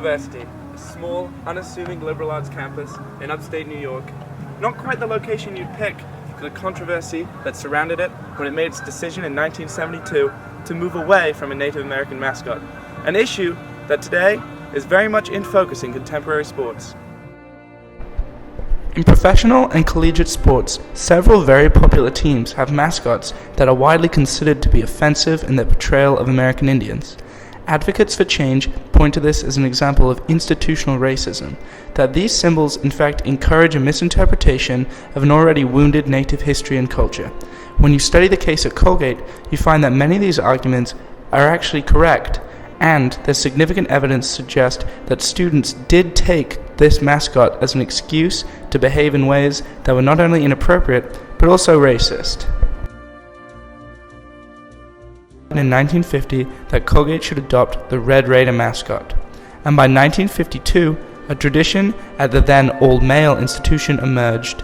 University, a small, unassuming liberal arts campus in upstate New York. Not quite the location you'd pick for the controversy that surrounded it when it made its decision in 1972 to move away from a Native American mascot, an issue that today is very much in focus in contemporary sports. In professional and collegiate sports, several very popular teams have mascots that are widely considered to be offensive in their portrayal of American Indians. Advocates for change point to this as an example of institutional racism, that these symbols in fact encourage a misinterpretation of an already wounded Native history and culture. When you study the case at Colgate, you find that many of these arguments are actually correct, and there's significant evidence to suggest that students did take this mascot as an excuse to behave in ways that were not only inappropriate, but also racist. In 1950 that Colgate should adopt the Red Raider mascot, and by 1952 a tradition at the then all-male institution emerged.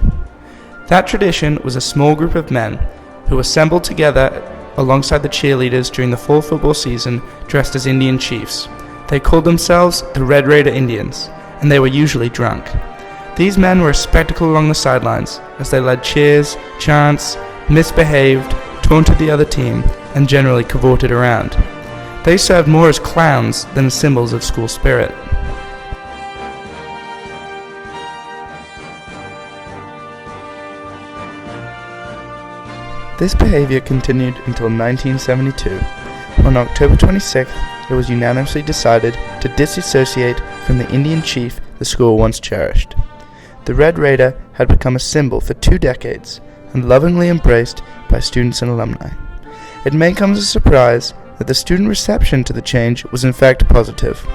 That tradition was a small group of men who assembled together alongside the cheerleaders during the fall football season dressed as Indian chiefs. They called themselves the Red Raider Indians, and they were usually drunk. These men were a spectacle along the sidelines as they led cheers, chants, misbehaved, taunted the other team, and generally cavorted around. They served more as clowns than as symbols of school spirit. This behavior continued until 1972. On October 26th, it was unanimously decided to disassociate from the Indian chief the school once cherished. The Red Raider had become a symbol for 2 decades and lovingly embraced by students and alumni. It may come as a surprise that the student reception to the change was in fact positive.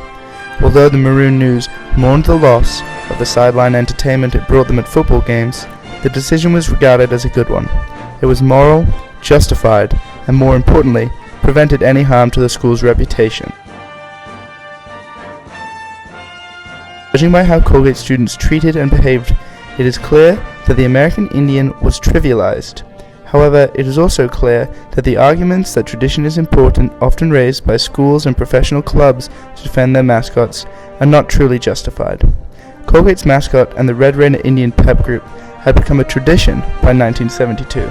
Although the Maroon News mourned the loss of the sideline entertainment it brought them at football games, the decision was regarded as a good one. It was moral, justified, and more importantly, prevented any harm to the school's reputation. Judging by how Colgate students treated and behaved, it is clear that the American Indian was trivialized. However, it is also clear that the arguments that tradition is important, often raised by schools and professional clubs to defend their mascots, are not truly justified. Colgate's mascot and the Red Raider Indian pep group had become a tradition by 1972.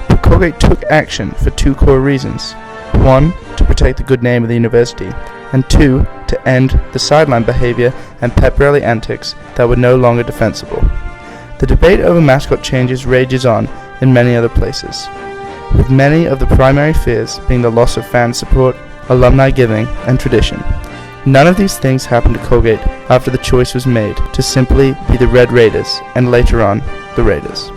But Colgate took action for 2 core reasons. 1, to protect the good name of the university, and 2, to end the sideline behavior and pep rally antics that were no longer defensible. The debate over mascot changes rages on in many other places, with many of the primary fears being the loss of fan support, alumni giving, and tradition. None of these things happened to Colgate after the choice was made to simply be the Red Raiders and later on the Raiders.